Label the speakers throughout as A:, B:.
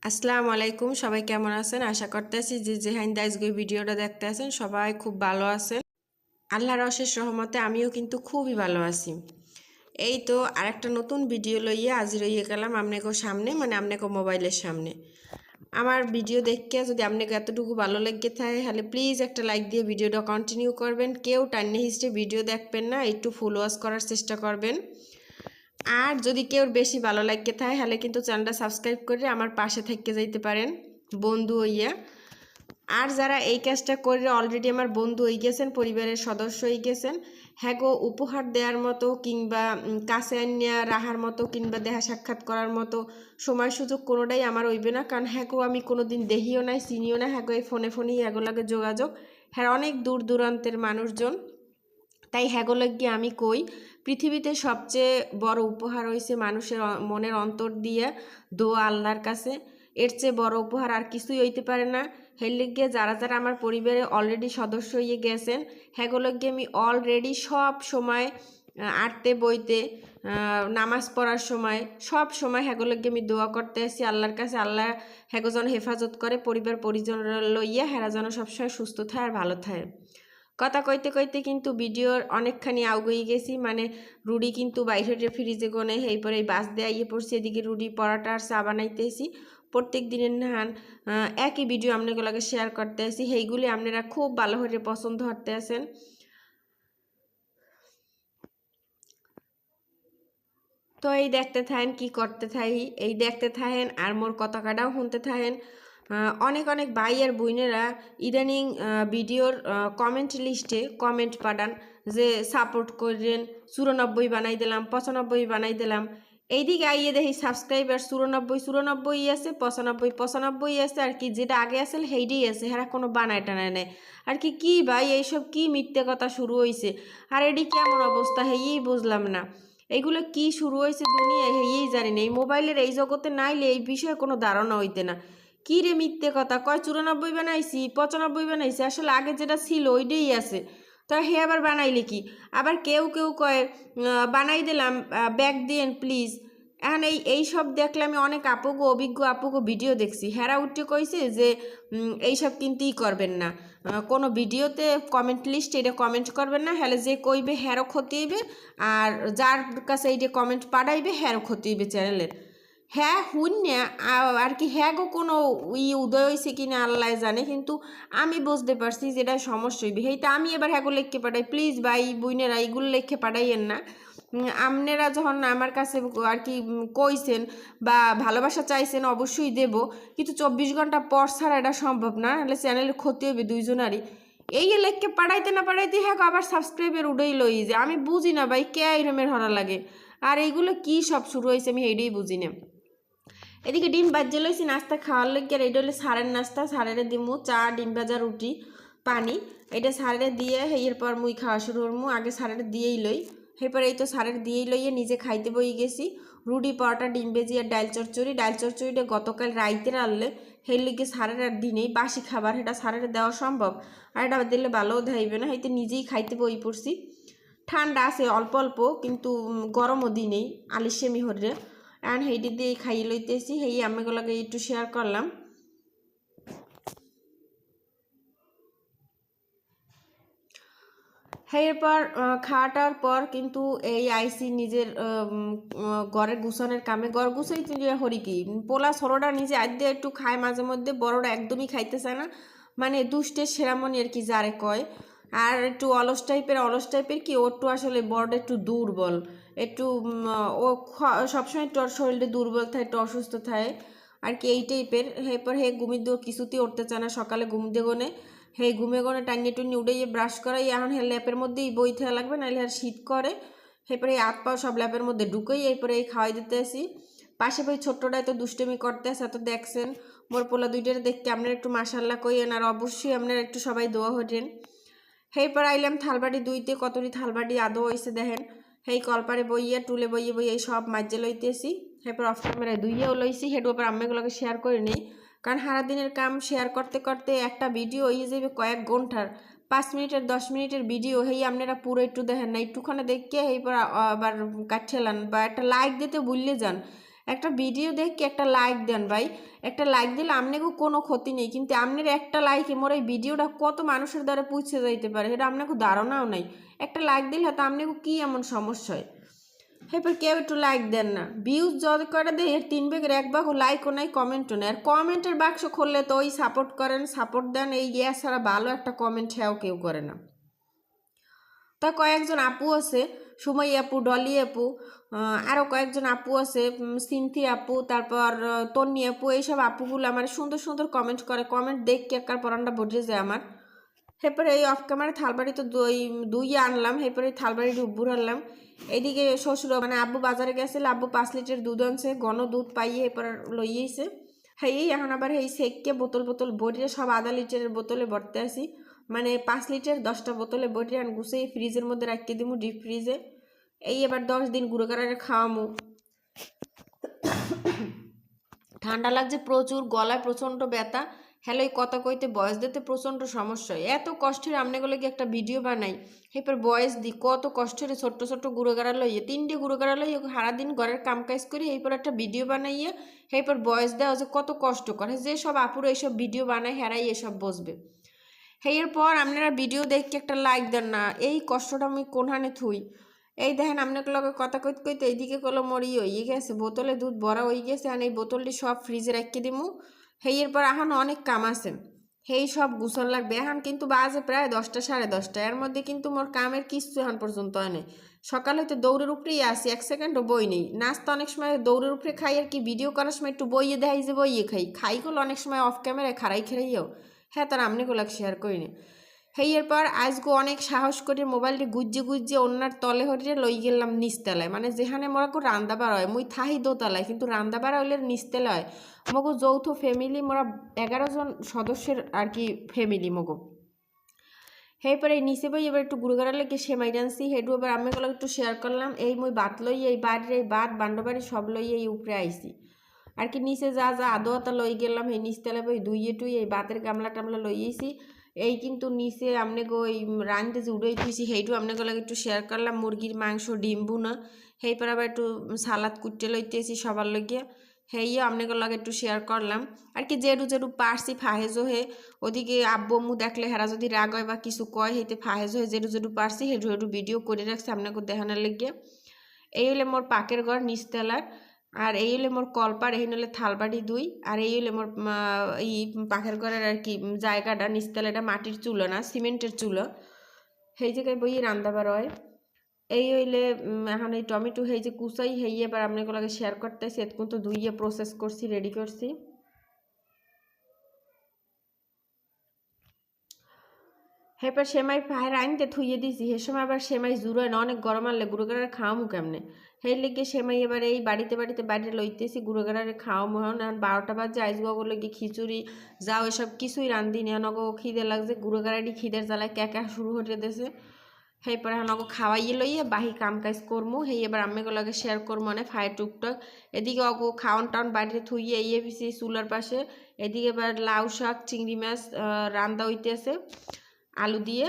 A: আসসালামু আলাইকুম, সবাই কেমন আছেন? আশা করতেছি যে যেহাইন আজকে ভিডিওটা দেখতে আছেন সবাই খুব ভালো আছেন। আল্লাহর অশেষ রহমতে আমিও কিন্তু খুবই ভালো আছি। এই তো আরেকটা নতুন ভিডিও লইয়া আজ রইয়ে গেলাম আপনাকে সামনে, মানে আপনাকে মোবাইলের সামনে। আমার ভিডিও দেখে যদি আপনাকে এতটুকু ভালো লেগে থাকে তাহলে প্লিজ একটা লাইক দিয়ে ভিডিওটা কন্টিনিউ করবেন। কেউ টাইনে হিস্টে ভিডিও দেখবেন না, একটু ফুল ওয়াচ করার চেষ্টা করবেন। আর যদি কেউ বেশি ভালো লাগে থাকে তাহলে কিন্তু চ্যানেলটা সাবস্ক্রাইব করে আমার পাশে থেকে যাইতে পারেন বন্ধু হইয়া। আর যারা এই কাজটা করে অলরেডি আমার বন্ধু হয়ে গেছেন, পরিবারের সদস্য হয়ে গেছেন, হ্যাঁ গো উপহার দেওয়ার মতো কিংবা কাছে আনিয়া রাহার মতো কিংবা দেখা সাক্ষাৎ করার মতো সময় সুযোগ কোনোটাই আমার হইবে না। কারণ হ্যাঁ গো আমি কোনো দিন দেখিও নাই, চিনিও না। হ্যাঁ গো এই ফোনে ফোনেই এগুলোকে যোগাযোগ, হ্যাঁ অনেক দূর দূরান্তের মানুষজন। তাই হ্যাগোলগে আমি কই পৃথিবীতে সবচেয়ে বড় উপহার হয়েছে মানুষের মনের অন্তর দিয়ে দোয়া আল্লাহর কাছে। এর চেয়ে বড় উপহার আর কিছুই হইতে পারে না। হেললিগে যারা যারা আমার পরিবারে অলরেডি সদস্য হয়ে গেছেন হ্যাগোলগে আমি অলরেডি সব সময় আটতে বইতে নামাজ পড়ার সময় সব সময় হ্যাগোলগে আমি দোয়া করতে আসি আল্লাহর কাছে। আল্লাহ হ্যাগো যেন হেফাজত করে, পরিবার পরিজন লইয়া হেরা যেন সবসময় সুস্থ থাকে আর ভালো থাকে। কথা কইতে কইতে কিন্তু ভিডিওর অনেকখানি আউগই গেছি, মানে রুডি কিন্তু বাইরে ফ্রিজে গনে এইপরে এই বাস দিয়ে আইয়ে পড়ছি। এদিকে রুডি পরোটা আর চা বানাইতেছি। প্রত্যেক দিনের নাহান একই ভিডিও আপনাগুলোকে শেয়ার করতে আসি, সেইগুলি আপনারা খুব ভালো করে পছন্দ করতে আছেন। তো এই দেখতে থাকেন কি করতে থাকি, এই দেখতে থাকেন আর মোর কথা কাটাও শুনতে থাকেন। অনেক অনেক ভাই আর বোনেরা ইদানিং ভিডিওর কমেন্ট লিস্টে কমেন্ট পাঠান যে সাপোর্ট করেন, 94 বানাই দিলাম, 95 বানাই দিলাম। এইদিকে আইয়ে দেখি সাবস্ক্রাইবার 94 আছে, 95 আছে, আর কি যেটা আগে আসলে সেইটাই আছে, হ্যাঁ কোনো বানায় টানায় নেয় আর কি। কি ভাই এইসব কি মিথ্যে কথা শুরু হয়েছে? আর এটি কেমন অবস্থা হেই বুঝলাম না। এইগুলো কি শুরু হয়েছে দুনিয়ায় হেই জানি না। এই মোবাইলের এই জগতে নাইলে এই বিষয়ে কোনো ধারণা হইতে না। কি রে মিথ্যে কথা কয় 94 বানাইছি, 95 বানাইছি, আসলে আগে যেটা ছিল ওইটাই আছে। তো হে আবার বানাইলে কি? আবার কেউ কেউ কয় বানাই দিলাম, ব্যাক দিয়েন প্লিজ। এখন এইসব দেখলে আমি অনেক আপুগো অভিজ্ঞ আপুগো ভিডিও দেখছি, হেরা উঠে কইছে যে এইসব কিন্তু করবেন না, কোনো ভিডিওতে কমেন্ট লিস্ট এটা কমেন্ট করবেন না, হলে যে কইবে হ্যারও ক্ষতি হইবে, আর যার কাছে এইটা কমেন্ট পাঠাইবে হ্যারও ক্ষতি হইবে চ্যানেলের। হ্যাঁ হুন্যা আর কি, হ্যাঁ গো কোনো উদয় হয়েছে কিনা আল্লাহ জানে, কিন্তু আমি বুঝতে পারছি যেটা সমস্যা হইবে। সেইটা আমি এবার হ্যাগো লেখকে পাঠাই, প্লিজ ভাই বুইনেরা এইগুলো লেখকে পাঠাইয়েন না। আপনারা যখন আমার কাছে আর কি কইছেন বা ভালোবাসা চাইছেন অবশ্যই দেব, কিন্তু 24 ঘন্টা পর ছাড়া এটা সম্ভব না, নাহলে চ্যানেলের ক্ষতি হবে দুইজনারই। এই লেখকে পাঠাইতে না পাঠাইতে হ্যাঁ আবার সাবস্ক্রাইবের উঠেই লই যে আমি বুঝি না ভাই কে এরমের হরা লাগে। আর এইগুলো কি সব শুরু হয়েছে আমি এইটাই বুঝি না। এদিকে ডিম বাজে লইছি নাস্তা খাওয়ার লাগে, আর এইটা হলে সারের নাস্তা, সারের দিমু চা, ডিম ভাজা, রুটি, পানি। এটা সারের দিয়ে এরপর মুই খাওয়া শুরু করমু, আগে সারের দিয়েই লই। এরপর এই তো সারের দিয়েই লইয়ে নিজে খাইতে বই গেছি। রুটি, পরোটা, ডিম ভেজি আর ডাল চচ্চড়ি। ডাল চচ্চড়িটা গতকাল রাইতে রানলে সেই লিগে সারের আর দিনেই বাসি খাবার, এটা সারের দেওয়া সম্ভব, আর এটা দিলে ভালোও দেখাইবে না, হয়তো নিজেই খাইতে বই পড়ছি। ঠান্ডা আছে অল্প অল্প, কিন্তু গরমও দিনেই আলিশেমি হরে। এখন সেইটি দিয়ে খাইয়ে লইতেছি, সেই আমিগুলোকে একটু শেয়ার করলাম। এরপর খাওয়াটার পর কিন্তু এই আইসি নিজের ঘরের গুছানোর কামে। ঘর গুছাই হরি কি পোলা ছোটটা নিজে আদ্যে একটু খায় মাঝে মধ্যে, বড়টা একদমই খাইতে চায় না, মানে দুষ্টের সেরামনি আর কি যারে কয়। আর একটু অলস টাইপের কি, ওর একটু আসলে বড়টা একটু দুর্বল, একটু ও সবসময় একটু ওর শরীরটা দুর্বল থাকে, একটু অসুস্থ থাকে আর কি এই টাইপের। এরপর হে ঘুমিয়ে দিয়ে কিছুতেই উঠতে চায় না, সকালে ঘুম দিয়ে গনে হে ঘুমে গনে টাইনে টুনি উঠে ব্রাশ করাই এখন হে ল্যাপের মধ্যেই বই থাকা লাগবে, নাহলে আর শীত করে। এরপরে হাত পাও সব ল্যাপের মধ্যে ঢুকেই এরপরে এই খাওয়াই দিতে আসি। পাশে বই ছোট্টটাই তো দুষ্টমি করতে আসে, তো দেখছেন মোর পোলা দুইটার দেখতে আপনারা একটু মাশাল্লাহ কইয়েন, আর অবশ্যই আপনারা একটু সবাই দোয়া হটেন। এরপর আইলাম থালবাটি দুইতে, কতটি থালবাটি আদৌ হয়েছে দেখেন। সেই কলপারে বইয়া টুলে বইয়ে বইয়ে সব মাজ্জে লইতেছি। এরপর অফ ক্যামেরায় দুইয়াও লইছি, সেটু আবার আম্মাগুলোকে শেয়ার করে নেই, কারণ সারাদিনের কাম শেয়ার করতে করতে একটা ভিডিও হয়ে যাবে কয়েক ঘন্টার। 5 মিনিটের 10 মিনিটের ভিডিও হেই আপনারা পুরো একটু দেখেন না, একটুখানে দেখে এরপর আবার কাঠেলান বা একটা লাইক দিতে ভুললে যান। একটা ভিডিও দেখে একটা লাইক দেন ভাই, একটা লাইক দিলে আপনাকেও কোনো ক্ষতি নেই, কিন্তু আপনার একটা লাইকে মোর এই ভিডিওটা কত মানুষের দ্বারা পৌঁছে যাইতে পারে সেটা আপনাকে ধারণাও নাই। একটা লাইক দিলে হয়তো আপনাকে কী এমন সমস্যা হয়, এরপর কেউ একটু লাইক দেন না। ভিউজ যত করে দেয় এর 3 ভাগের 1 ভাগও লাইকও নাই, কমেন্টও নেই। আর কমেন্টের বাক্স খুললে তো ওই সাপোর্ট করেন, সাপোর্ট দেন, এই ছাড়া ভালো একটা কমেন্ট হ্যাও কেউ করে না। তা কয়েকজন আপু আছে, সুমাই আপু, ডলি আপু, আরও কয়েকজন আপু আছে, সিনথি আপু, তারপর তন্নি আপু, এইসব আপুগুলো আমার সুন্দর সুন্দর কমেন্ট করে। কমেন্ট দেখকে একার পরানটা বসে যায় আমার। এরপরে এই অফ ক্যামেরা থালবাড়ি তো দুই আনলাম, এরপরে থালবাড়ি ডুব্বুর আনলাম। এইদিকে শ্বশুর মানে আব্বু বাজারে গেছিল, আব্বু 5 লিটার দুধ আনছে, ঘন দুধ পাইয়ে এরপর লইয়েছে। হ্যাঁ এখন আবার এই সেককে বোতল ভরিয়ে সব আধা লিটারের বোতলে ভরতে আসি, মানে 5 লিটার 10টা বোতলে ভরিয়ে আন গুছিয়ে ফ্রিজের মধ্যে রাখিয়ে দিমু, ডিপ ফ্রিজে। এই এবার 10 দিন গুঁড়ো কারারে খাওয়ামু। ঠান্ডা লাগছে প্রচুর, গলায় প্রচণ্ড ব্যথা, হ্যালো এই কথা কইতে বয়স দিতে প্রচণ্ড সমস্যা হয়। এত কষ্টের আমনেগুলো কি একটা ভিডিও বানাই, এরপর বয়স দিই কত কষ্টের ছোট্ট ছোট্ট গুঁড়ো গাড়া লইয়ে 3টে গুঁড়ো গাড়া লইয়ে সারাদিন ঘরের কাম কাজ করি, এরপর একটা ভিডিও বানাইয়ে এরপর বয়স দেওয়া যে কত কষ্ট করে। যে সব আপুরা এইসব ভিডিও বানায় হেরাই এসব বসবে। এরপর আপনারা ভিডিও দেখে একটা লাইক দেন না, এই কষ্টটা আমি কোনখানে থুই। এই দেখেন আপনাকে লগে কথা কইতে কইতে এইদিকে কলো মরি হয়ে গেছে, বোতলে দুধ ভরা হয়ে গেছে, আর এই বোতলটি সব ফ্রিজে রাখি দিমু। এরপর এখন অনেক কাম আছে, সব গুছল লাগবে। এখন কিন্তু বাজে প্রায় 10টা 10:30, এর মধ্যে কিন্তু মোর কামের কিছু এখন পর্যন্ত হয় নাই। সকাল হইতে দৌড়ের উপরেই আসি, 1 সেকেন্ডও বই নেই। নাস্তা অনেক সময় দৌড়ের উপরে খাই, আর কি ভিডিও করার সময় একটু বইয়ে দেখাই যে বইয়ে খাইগুলো অনেক সময় অফ ক্যামেরায় খারাই খেরাইও। হ্যাঁ তার আমনিগুলো শোয়ার করি না। এরপর আজকে অনেক সাহস করে মোবাইলটি গুজ্জে অন্যার তলে হরিয়ে লই গেলাম নিচতলায়, মানে যেখানে মোরা রান্না বাড়া হয়। মুই থাহি দোতলায়, কিন্তু রান্না বাড়া হইলে নিচতলা হয়। মগো যৌথ ফ্যামিলি, মোরা 11 জন সদস্যের আর কি ফ্যামিলি মগো। এরপরে নিচে বই এবার একটু গুঁড়ো গাড়া লেগে সেমাই রানছি, হেডু এবার আমিগুলো একটু শেয়ার করলাম। এই মুই বাত লই, এই বাড়ির এই বাত বান্ডবাড়ি সব লই এই উপরে আইসি আর কি। নিচে যা আদো আতা লই গেলাম, এই নিচতলা বই ধুইয়ে টুই এই বাতের গামলা টামলা লইয়েছি। এই কিন্তু নিচে আপনাকে ওই রাঁধতে যে উড়ে তুইছি সেইটু আপনাকে লাগে একটু শেয়ার করলাম। মুরগির মাংস ডিম বুনা, পর আবার একটু সালাদ কুটতে লইতেছি সবার লইয়া, আপনাকে লাগে একটু শেয়ার করলাম আর কি। যেটু পারছি ফাহেজো হে, ওদিকে আব্বু আম্মু দেখলে হেরা যদি রাগ হয় বা কিছু কয়, হেতে ফাহেজো হে যেটু পারছি হেটু ভিডিও করে রাখছি আপনাকে দেখানোর লেগে। এই হলে মোর পাকের ঘর নিচতলার, আর এই হলে মোর কলপার, এই হলে থালবাড়ি 2, আর এই হলে মোর এই পাখের ঘরের আর কি জায়গাটা নিচতলাটা মাটির চুলো না সিমেন্টের চুলো, সেই জায়গায় বই রান্দাবার হয়। এই হইলে এখন এই টমেটো যে কুচাই এবার আপনাকে শেয়ার করতেছি। এতক্ষণ তো ধুইয়ে প্রসেস করছি, রেডি করছি। এরপর সেমাই ফাহের আনতে থুইয়ে দিছি, সে সময় আবার সেমাই জুড়োয় না, অনেক গরম আনলে গুঁড়ো গাড়ারে খাওয়ামু কেমনে। লেগে সেমাই এবার এই বাড়িতে লইতেছি গুঁড়ো গাড়ারে খাওয়ামু। এখন 12টা বাজে, আইসগো লেগে খিচুড়ি যাও এসব কিছুই রান্ধি নি। নগো খিদে লাগছে, গুঁড়ো গাড়াটি খিদের জ্বালায় ক্যাকা শুরু হতে দেছে। এরপরে নগো খাওয়াইয়ে লইয়ে বাহি কাম কাজ করমু। এবার আম্মেগুলোকে শেয়ার করবো মানে ফায়ের টুকটাক। এদিকে অগো খাওয়ান টাউন বাড়িতে থুইয়ে পিছি চুলার পাশে। এদিকে এবার লাউ শাক চিংড়ি মাছ রান্দা হইতেছে আলু দিয়ে।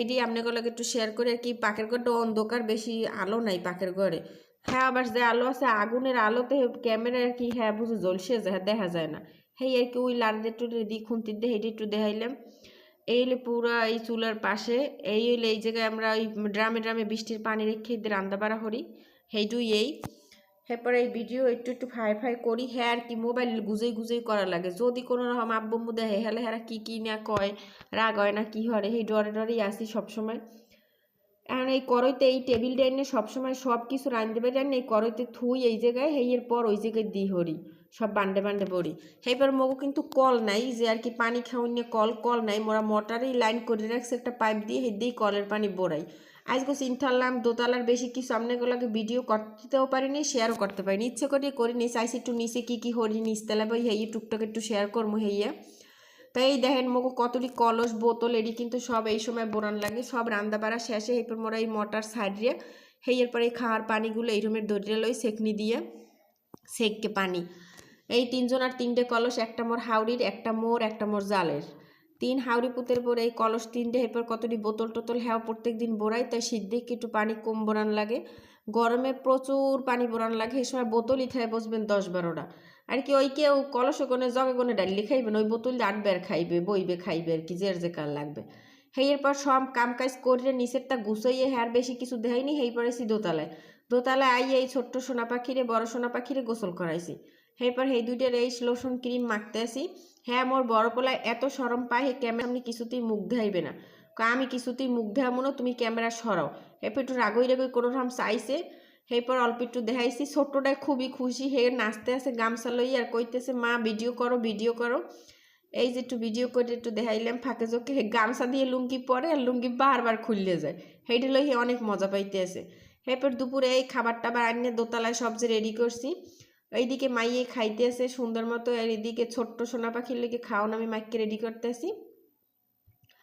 A: দিয়ে আপনাকে একটু শেয়ার করে আর কি। পাকের ঘরটা অন্ধকার, বেশি আলো নাই পাকের ঘরে। হ্যাঁ আবার যে আলো আছে আগুনের আলোতে ক্যামেরা আর কি হ্যাঁ বুঝে জ্বলসে যায়, দেখা যায় না। আর কি ওই লাড়তে একটু দিয়ে খুন্তি দিয়ে হেঁটে একটু দেখাইলাম। এই হলে পুরা এই চুলার পাশে, এই হলে এই জায়গায় আমরা ওই ড্রামে বৃষ্টির পানি রেখে রান্না বাড়া করি। হেইটুই এরপরে এই ভিডিও একটু ফাই করি। হ্যাঁ আর কি মোবাইল গুজেই করা লাগে। যদি কোনো রকম আব্বু দেখে হেলে হেরা কি না কয়, রাগ হয় না কি হরে, এই ডরেই আসি সবসময়। এখন এই করইতে এই টেবিল ডাইনে সবসময় সব কিছু রাঁধতে পারি না, এই করইতে থুই এই জায়গায়, পর ওই জায়গায় দিই হরি সব বান্ডে বড়ি। এইবার মগু কিন্তু কল নাই যে আর কি পানি খাওয়ান নিয়ে কল নাই, মোরা মোটরেই লাইন করে রাখছে একটা পাইপ দিয়ে, দিয়েই কলের পানি বোড়াই। আজকে চিন্তালাম দোতলার বেশি কিছু আপনাগুলোকে ভিডিও করতেও পারিনি, শেয়ারও করতে পারিনি, ইচ্ছে করিনি। চাইছি একটু নিচে কি হরি নিচতলা বই টুকটাক একটু শেয়ার করবো তাই এই দেখেন মগো কতটি কলস বোতল এটি কিন্তু সব এই সময় বোরান লাগে, সব রান্না বাড়া শেষে। এরপর মোরা এই মোটর সাইড দিয়ে এরপর এই খাওয়ার পানিগুলো এই রুমের দরিয়ে লই সেকনি দিয়ে সেককে পানি। এই 3 জন আর 3টে কলস, একটা মোর হাওড়ির, একটা মোর, একটা মোর জালের। 3 হাওড়ি পুতের পর এই কলস 3টে। এরপর কতটি বোতল টোতল হ্যাঁ প্রত্যেক দিন বোরাই, তাই সিদ্ধে একটু পানি কম বোরান লাগে। গরমে প্রচুর পানি পরান লাগে, এই সময় বোতলই খায় বসবেন 10-12টা। আর কি ওই কেউ কলসে কোনে জগে কোনে ডালি খাইবেন, ওই বোতল আটবার খাইবে বইবে খাইবে আর কি, যে কার লাগবে। এরপর সব কাম কাজ করে নিচেরটা গুছাইয়ে হ্যার বেশি কিছু দেয়নি, পরেছি দোতলায়। দোতলায় আইয়ে এই ছোট্ট সোনা পাখিরে বড় সোনা পাখিরে গোসল করাইছি। এরপর দুইটার এই লোশন ক্রিম মাখতে আসি। হ্যাঁ মোর বড় পোলায় এত সরম পায়, ক্যামেরা সামনে কিছুতেই মুখ দেখাইবে না। আমি কিছুতেই মুখ দেখাবো না, তুমি ক্যামেরা সরাও। এরপর একটু রাগই কোনো রকম চাইছে। এরপর অল্প একটু দেখাইছি। ছোট্টটায় খুবই খুশি, নাচতে আছে গামছা লই আর কইতেছে মা ভিডিও করো ভিডিও করো। এই যে একটু ভিডিও করে একটু দেখাইলাম ফাঁকে চোখে, গামছা দিয়ে লুঙ্গি পরে আর লুঙ্গি বারবার খুললে যায়, সেইটা লই অনেক মজা পাইতে আছে। এরপর দুপুরে এই খাবার টাবার আনিয়ে দোতলায় সব যে রেডি করছি। এইদিকে মাইয়ে খাইতে আছে সুন্দর মতো, আর এদিকে ছোট্ট সোনা পাখির লেগে খাওয়ান আমি মাইকে রেডি করতে আসি।